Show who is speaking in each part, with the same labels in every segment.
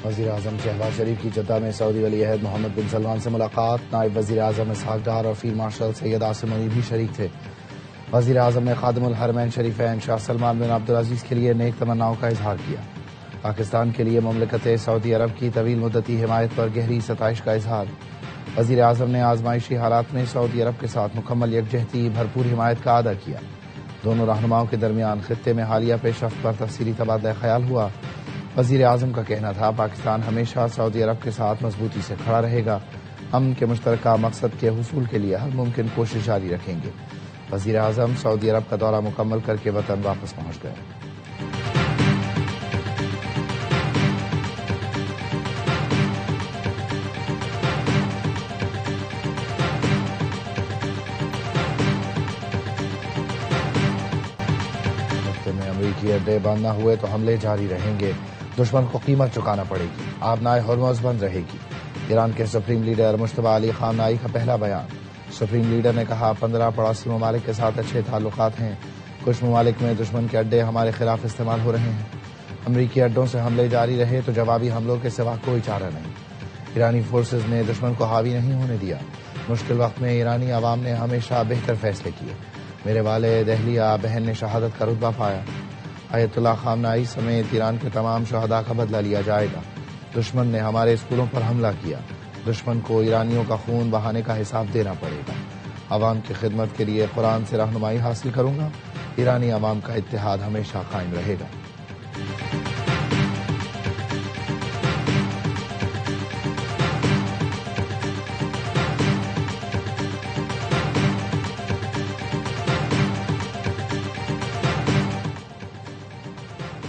Speaker 1: وزیر اعظم شہباز شریف کی جدہ میں سعودی ولی عہد محمد بن سلمان سے ملاقات۔ نائب وزیر اعظم اسحاق ڈار اور فیلڈ مارشل سید عاصم منیر بھی شریک تھے۔ وزیر اعظم نے خادم الحرمین شریفین شاہ سلمان بن عبدالعزیز کے لیے نیک تمناؤں کا اظہار کیا۔ پاکستان کے لیے مملکت سعودی عرب کی طویل مدتی حمایت پر گہری ستائش کا اظہار۔ وزیر اعظم نے آزمائشی حالات میں سعودی عرب کے ساتھ مکمل یکجہتی بھرپور حمایت کا اعادہ کیا۔ دونوں رہنماؤں کے درمیان خطے میں حالیہ پیش رفت پر تفصیلی تبادلہ خیال ہوا۔ وزیر اعظم کا کہنا تھا پاکستان ہمیشہ سعودی عرب کے ساتھ مضبوطی سے کھڑا رہے گا، امن کے مشترکہ مقصد کے حصول کے لیے ہر ممکن کوشش جاری رکھیں گے۔ وزیر اعظم سعودی عرب کا دورہ مکمل کر کے وطن واپس پہنچ گئے۔ امریکی اڈے بند نہ ہوئے تو حملے جاری رہیں گے، دشمن کو قیمت چکانا پڑے گی، آبنائے ہرمز بند رہے گی۔ ایران کے سپریم لیڈر مجتبیٰ علی خامنہ ای کا پہلا بیان۔ سپریم لیڈر نے کہا 15 پڑوسی ممالک کے ساتھ اچھے تعلقات ہیں، کچھ ممالک میں دشمن کے اڈے ہمارے خلاف استعمال ہو رہے ہیں، امریکی اڈوں سے حملے جاری رہے تو جوابی حملوں کے سوا کوئی چارہ نہیں۔ ایرانی فورسز نے دشمن کو حاوی نہیں ہونے دیا، مشکل وقت میں ایرانی عوام نے ہمیشہ بہتر فیصلے کیے، میرے والد اہلیہ بہن نے شہادت کا رتبہ پایا۔ آیت اللہ خامنہ ای سمیت ایران کے تمام شہداء کا بدلہ لیا جائے گا۔ دشمن نے ہمارے اسکولوں پر حملہ کیا، دشمن کو ایرانیوں کا خون بہانے کا حساب دینا پڑے گا۔ عوام کی خدمت کے لیے قرآن سے رہنمائی حاصل کروں گا، ایرانی عوام کا اتحاد ہمیشہ قائم رہے گا۔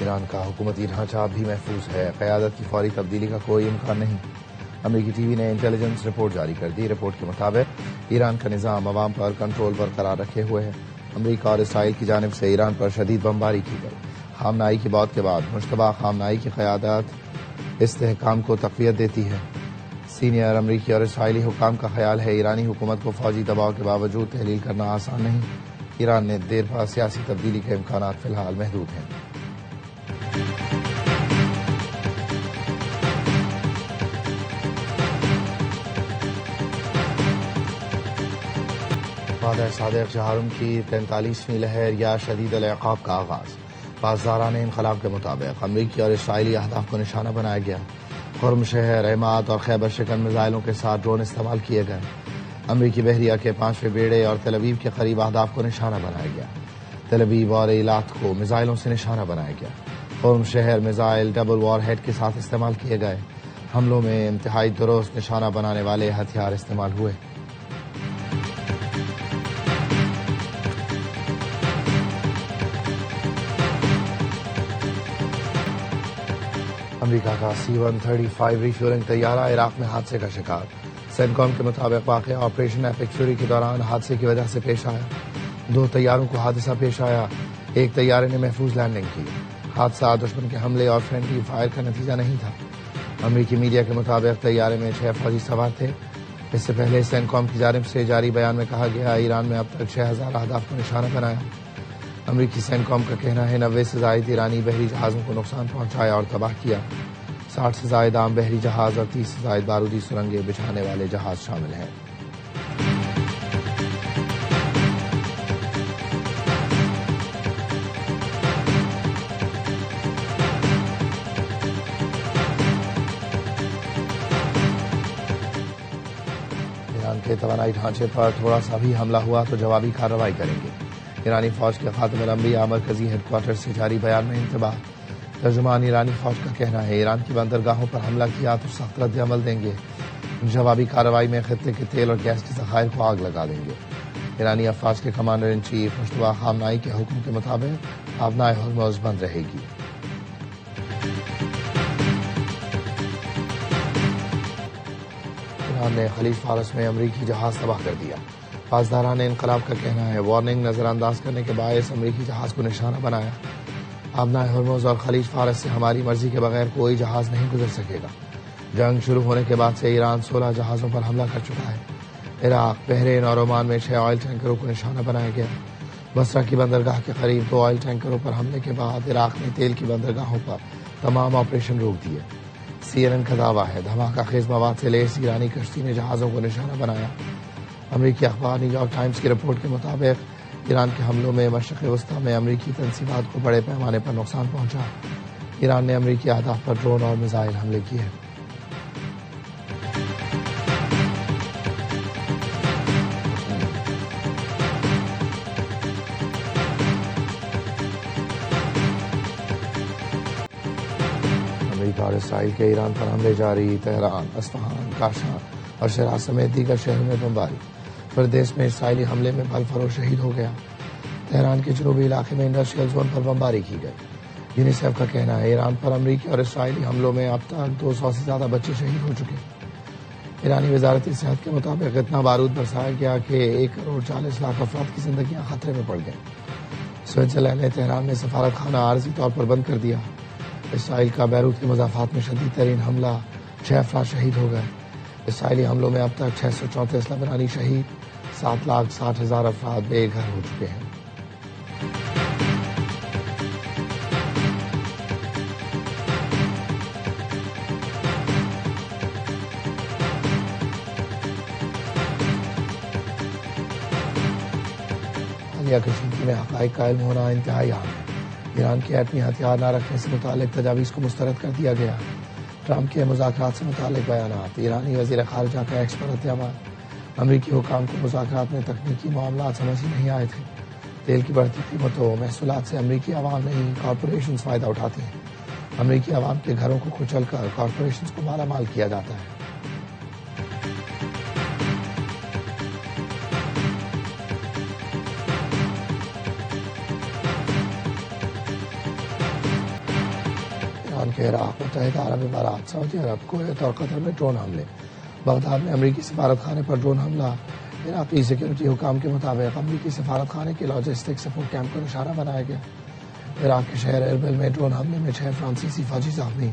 Speaker 1: ایران کا حکومتی ڈھانچہ بھی محفوظ ہے، قیادت کی فوری تبدیلی کا کوئی امکان نہیں۔ امریکی ٹی وی نے انٹیلیجنس رپورٹ جاری کر دی۔ رپورٹ کے مطابق ایران کا نظام عوام پر کنٹرول برقرار رکھے ہوئے ہے۔ امریکہ اور اسرائیل کی جانب سے ایران پر شدید بمباری کی گئی۔ خامنہ ای کی موت کے بعد مجتبیٰ خامنہ ای کی قیادت استحکام کو تقویت دیتی ہے۔ سینئر امریکی اور اسرائیلی حکام کا خیال ہے ایرانی حکومت کو فوجی دباؤ کے باوجود تحلیل کرنا آسان نہیں۔ ایران نے دیر پا سیاسی تبدیلی کے امکانات فی الحال محدود ہیں۔ فادر صادق جہارم کی 43ویں لہر یا شدید العقاب کا آغاز۔ پاسداران انقلاب کے مطابق امریکی اور اسرائیلی اہداف کو نشانہ بنایا گیا۔ خرم شہر، عماد اور خیبر شکن میزائلوں کے ساتھ ڈرون استعمال کیے گئے۔ امریکی بحریہ کے 5ویں بیڑے اور تل ابیب کے قریب اہداف کو نشانہ بنایا گیا۔ تل ابیب اور ایلات کو میزائلوں سے نشانہ بنایا گیا۔ خرم شہر میزائل ڈبل وار ہیڈ کے ساتھ استعمال کیے گئے۔ حملوں میں انتہائی درست نشانہ بنانے والے ہتھیار استعمال ہوئے۔ امریکہ کا C-135 ریفیولنگ طیارہ عراق میں حادثے کا شکار۔ سینکوم کے مطابق واقعہ آپریشن ایپک فیوری کے دوران حادثے کی وجہ سے پیش آیا۔ 2 طیاروں کو حادثہ پیش آیا، ایک طیارے نے محفوظ لینڈنگ کی۔ حادثہ دشمن کے حملے اور فرینڈلی فائر کا نتیجہ نہیں تھا۔ امریکی میڈیا کے مطابق طیارے میں 6 فوجی سوار تھے۔ اس سے پہلے سینکوم کی جانب سے جاری بیان میں کہا گیا ایران میں اب تک 6000 اہداف کو نشانہ بنایا۔ امریکی سینکوم کا کہنا ہے 90 سے زائد ایرانی بحری جہازوں کو نقصان پہنچایا اور تباہ کیا۔ 60 سے زائد عام بحری جہاز اور 30 سے زائد بارودی سرنگیں بچھانے والے جہاز شامل ہیں۔ ایران کے توانائی ڈھانچے پر تھوڑا سا بھی حملہ ہوا تو جوابی کارروائی کریں گے۔ ایرانی فوج کے خاتم الانبیاء مرکزی ہیڈ کوارٹر سے جاری بیان میں انتباہ۔ ترجمان ایرانی فوج کا کہنا ہے ایران کی بندرگاہوں پر حملہ کیا تو سخت رد عمل دیں گے، جوابی کارروائی میں خطے کے تیل اور گیس کے ذخائر کو آگ لگا دیں گے۔ ایرانی افواج کے کمانڈر ان چیف مجتبیٰ خامنہ ای کے حکم کے مطابق آبنائے ہرمز بند رہے گی۔ ایران نے خلیج فارس میں امریکی جہاز تباہ کر دیا۔ پاسداران انقلاب کا کہنا ہے وارننگ نظر انداز کرنے کے باعث امریکی جہاز کو نشانہ بنایا۔ آبنائے ہرمز اور خلیج فارس سے ہماری مرضی کے بغیر کوئی جہاز نہیں گزر سکے گا۔ جنگ شروع ہونے کے بعد سے ایران 16 جہازوں پر حملہ کر چکا ہے۔ عراق، بحرین اور عمان میں 6 آئل ٹینکروں کو نشانہ بنایا گیا۔ بصرہ کی بندرگاہ کے قریب 2 آئل ٹینکروں پر حملے کے بعد عراق نے تیل کی بندرگاہوں پر تمام آپریشن روک دیے۔ CNN کا دعویٰ ہے دھماکہ خیز مواد سے لیس ایرانی کشتی نے جہازوں کو نشانہ بنایا۔ امریکی اخبار نیو یارک ٹائمز کی رپورٹ کے مطابق ایران کے حملوں میں مشرق وسطیٰ میں امریکی تنصیبات کو بڑے پیمانے پر نقصان پہنچا۔ ایران نے امریکی اہداف پر ڈرون اور میزائل حملے کیے۔ امریکہ اور اسرائیل کے ایران پر حملے جاری، تہران، اصفہان، کاشان اور شیراز سمیت دیگر شہروں میں بمباری۔ پردیش میں اسرائیلی حملے میں بل فروش شہید ہو گیا۔ تہران کے جنوبی علاقے میں انڈسٹریل زون پر بمباری کی گئی۔ یونیسیف کا کہنا ہے ایران پر امریکی اور اسرائیلی حملوں میں اب تک 200 سے زیادہ بچے شہید ہو چکے۔ ایرانی وزارت صحت کے مطابق اتنا بارود برسایا گیا کہ 1,40,00,000 افراد کی زندگیاں خطرے میں پڑ گئیں۔ سوئٹزرلینڈ نے تہران میں سفارت خانہ عارضی طور پر بند کر دیا۔ اسرائیل کا بیروت کے مضافات میں شدید ترین حملہ، 6 افراد شہید ہو گئے۔ اسرائیلی حملوں میں اب تک 634 لبنانی شہید، 7,60,000 افراد بے گھر ہو چکے ہیں۔ حالیہ کشیدگی میں حقائق کا علم ہونا انتہائی اہم ہے۔ ایران کے ایٹمی ہتھیار نہ رکھنے سے متعلق تجاویز کو مسترد کر دیا گیا۔ ٹرمپ کے مذاکرات سے متعلق بیانات، ایرانی وزیر خارجہ کا ایکس پر رد عمل۔ امریکی حکام کو مذاکرات میں تکنیکی معاملات سمجھ ہی نہیں آئے تھے۔ تیل کی بڑھتی قیمتوں، محصولات سے امریکی عوام نہیں کارپوریشنز فائدہ اٹھاتے ہیں۔ امریکی عوام کے گھروں کو کچل کر کارپوریشنز کو مالا مال کیا جاتا ہے۔ ایران کے عراق، متحدہ عرب امارات، سعودی عرب، کویت اور قطر میں ڈرون حملے۔ بغداد میں امریکی سفارت خانے پر ڈرون حملہ۔ عراقی سیکورٹی حکام کے مطابق امریکی سفارت خانے کے لاجسٹک سپورٹ کیمپ کو نشانہ بنایا گیا۔ عراق کے شہر اربل میں ڈرون حملے میں 6 فرانسیسی فوجی زخمی۔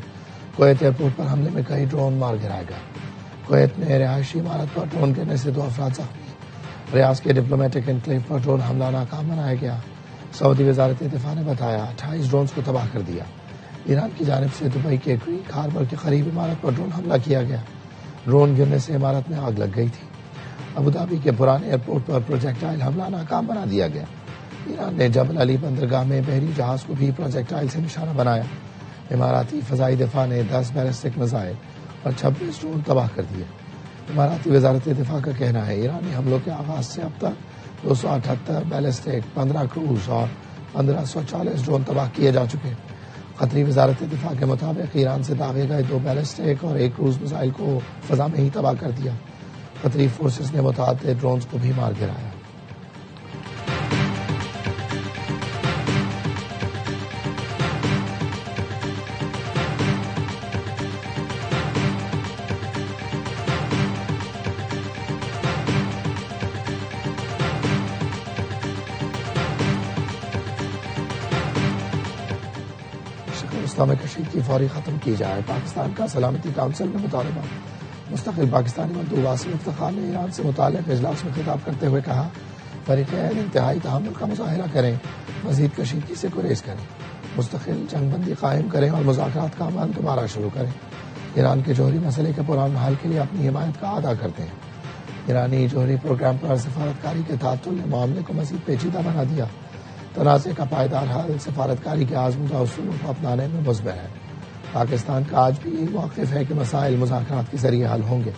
Speaker 1: کویت ایئرپورٹ پر حملے میں کئی ڈرون مار گرایا گیا۔ کویت میں رہائشی عمارت پر ڈرون گرنے سے 2 افراد زخمی۔ ریاض کے ڈپلومیٹک انکلیو پر ڈرون حملہ ناکام بنایا گیا۔ سعودی وزارت دفاع نے بتایا 28 ڈرونز کو تباہ کر دیا۔ ایران کی جانب سے دبئی کے گریک ہاربر کے قریب عمارت پر ڈرون حملہ کیا گیا۔ ڈرون گرنے سے عمارت میں آگ لگ گئی تھی۔ ابوظہبی کے پرانے ایئرپورٹ پر پروجیکٹائل حملہ ناکام بنا دیا گیا۔ ایران نے جبل علی بندرگاہ میں بحری جہاز کو بھی پروجیکٹائل سے نشانہ بنایا۔ اماراتی فضائی دفاع نے 10 بیلسٹک میزائل اور 26 ڈرون تباہ کر دیے۔ اماراتی وزارت دفاع کا کہنا ہے ایرانی حملوں کے آغاز سے اب تک 278 بیلسٹک، 15 کروز اور 1540 ڈرون تباہ کیے جا چکے۔ قطری وزارت دفاع کے مطابق ایران سے داغے گئے 2 بیلسٹک اور 1 کروز میزائل کو فضا میں ہی تباہ کر دیا۔ قطری فورسز نے متعدد ڈرونز کو بھی مار گرایا۔ میں کشیدگی فوری ختم کی جائے، پاکستان کا سلامتی کونسل میں مطالبہ۔ مستقل پاکستانی مندوب عاصم افتخار نے ایران سے متعلق اجلاس میں خطاب کرتے ہوئے کہا فریقین انتہائی تحمل کا مظاہرہ کریں، مزید کشیدگی سے گریز کریں، مستقل جنگ بندی قائم کریں اور مذاکرات کا عمل دوبارہ شروع کریں۔ ایران کے جوہری مسئلے کے پرامن حل کے لیے اپنی حمایت کا ادا کرتے ہیں۔ ایرانی جوہری پروگرام پر سفارتکاری کے تعطل نے معاملے کو مزید پیچیدہ بنا دیا۔ تنازع کا پائیدار حل سفارتکاری کے آزمودہ اصولوں کو اپنانے میں مثمر ہے۔ پاکستان کا آج بھی یہی موقف ہے کہ مسائل مذاکرات کے ذریعے حل ہوں گے۔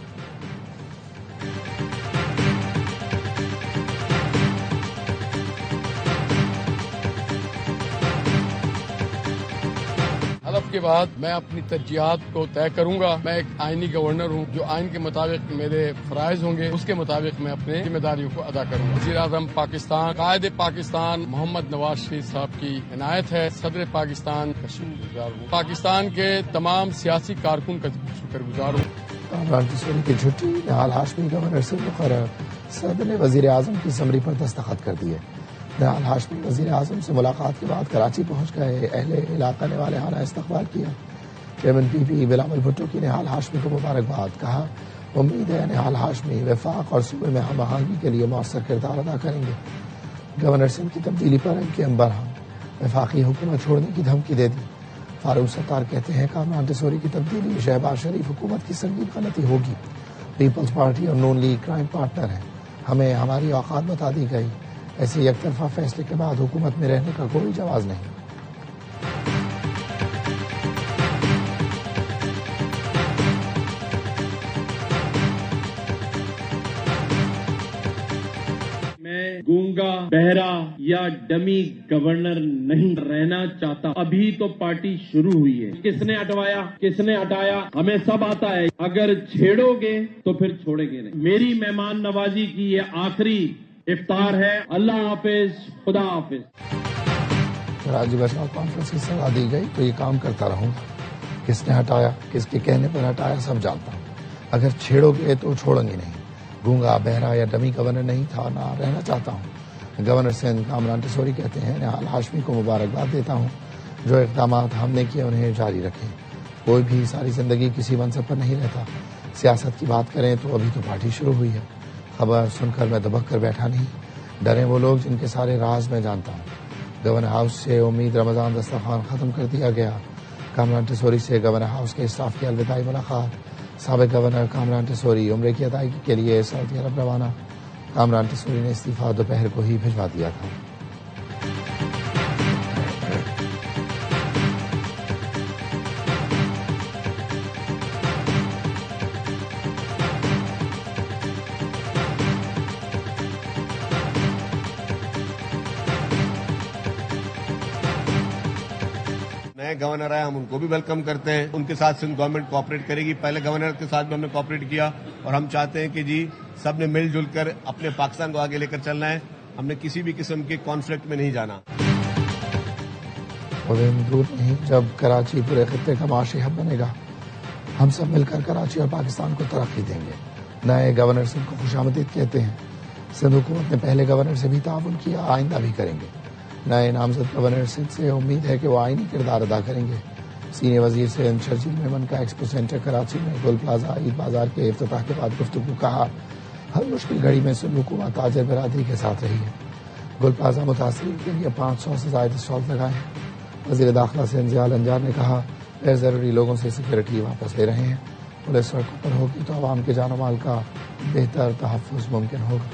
Speaker 2: حلف کے بعد میں اپنی ترجیحات کو طے کروں گا۔ میں ایک آئینی گورنر ہوں، جو آئین کے مطابق میرے فرائض ہوں گے اس کے مطابق میں اپنے ذمہ داریوں کو ادا کروں گا۔ وزیر اعظم پاکستان، قائد پاکستان محمد نواز شریف صاحب کی عنایت ہے۔ صدر پاکستان کا شکر گزار ہوں۔ پاکستان کے تمام سیاسی کارکن کا شکر گزار ہوں۔
Speaker 1: کامران کشوری کی چھٹی، نہال ہاشمی گورنر سے مقرر۔ صدر نے وزیر اعظم کی سمری پر دستخط کر دیے۔ نہال ہاشمی وزیر اعظم سے ملاقات کے بعد کراچی پہنچ گئے۔ اہل علاقہ نے والہانہ استقبال کیا۔ چیئرمین پی پی بلاول بھٹو کی نہال ہاشمی کو مبارکباد، کہا امید ہے نہال ہاشمی وفاق اور صوبے میں ہم آہنگی کے لیے مؤثر کردار ادا کریں گے۔ گورنر سندھ کی تبدیلی پر ان کے برہم، وفاقی حکومت چھوڑنے کی دھمکی دے دی۔ فاروق ستار کہتے ہیں کامران ٹیسوری کی تبدیلی شہباز شریف حکومت کی سنگین غلطی ہوگی. پیپلز پارٹی اور نون لیگ کرائم پارٹنر ہیں. ہمیں ہماری اوقات بتا دی گئی. ایسے یک طرفہ فیصلے کے بعد حکومت میں رہنے کا کوئی جواز نہیں.
Speaker 3: گونگا بہرا یا ڈمی گورنر نہیں رہنا چاہتا. ابھی تو پارٹی شروع ہوئی ہے. کس نے ہٹوایا کس نے ہٹایا ہمیں سب آتا ہے. اگر چھیڑو گے تو پھر چھوڑیں گے نہیں. میری مہمان نوازی کی یہ آخری افطار ہے. اللہ حافظ. خدا حافظ.
Speaker 1: راجیو بچاؤ کانفرنس کی سزا دی گئی تو یہ کام کرتا رہوں گا. کس نے ہٹایا کس کے کہنے پر ہٹایا سب جانتا ہوں. اگر چھیڑو گے تو چھوڑیں گے نہیں. گونگا بہرا یا ڈمی گورنر نہیں تھا نہ رہنا چاہتا ہوں. گورنر سندھ کامران ٹیسوری کہتے ہیں نہال ہاشمی کو مبارکباد دیتا ہوں. جو اقدامات ہم نے کیے انہیں جاری رکھیں. کوئی بھی ساری زندگی کسی منصب پر نہیں رہتا. سیاست کی بات کریں تو ابھی تو پارٹی شروع ہوئی ہے. خبر سن کر میں دبک کر بیٹھا نہیں. ڈرے وہ لوگ جن کے سارے راز میں جانتا ہوں. گورنر ہاؤس سے امید رمضان دسترخوان ختم کر دیا گیا. کامران ٹیسوری سے گورنر ہاؤس کے اسٹاف کی الوداعی ملاقات. سابق گورنر کامران ٹیسوری عمرے کی ادائیگی کے لیے سعودی عرب روانہ. کامران ٹیسوری نے استعفیٰ دوپہر کو ہی بھجوا دیا تھا.
Speaker 4: نئے گورنر آئے ہم ان کو بھی ویلکم کرتے ہیں. ان کے ساتھ سندھ گورنمنٹ کوآپریٹ کرے گی. پہلے گورنر کے ساتھ بھی ہم نے کوآپریٹ کیا اور ہم چاہتے ہیں کہ جی سب نے مل جل کر اپنے پاکستان کو آگے لے کر چلنا ہے. ہم نے کسی بھی قسم کے کانفلکٹ میں نہیں جانا.
Speaker 1: دور نہیں جب کراچی پورے خطے کا معاشی ہب بنے گا. ہم سب مل کر کراچی اور پاکستان کو ترقی دیں گے. نئے گورنر سندھ کو خوش آمدید کہتے ہیں. سندھ حکومت نے پہلے گورنر سے بھی تعاون کیا. آئندہ بھی کریں گے. نئے نامزد گورنر سندھ سے امید ہے کہ وہ آئینی کردار ادا کریں گے. سینئر وزیر سے شرجیل میمن کا ایکسپو سینٹر کراچی میں گل پلازا عید بازار کے افتتاح کے بعد گفتگو. کہا ہر مشکل گھڑی میں سندھ حکومت تاجر برادری کے ساتھ رہی ہے. گل پلازا متاثرین کے لیے 500 سے زائد اسٹال لگائے ہیں. وزیر داخلہ سے انزیال انجار نے کہا غیر ضروری لوگوں سے سیکورٹی واپس لے رہے ہیں. پولیس سڑکوں پر ہوگی تو عوام کے جان و مال کا بہتر تحفظ ممکن ہوگا.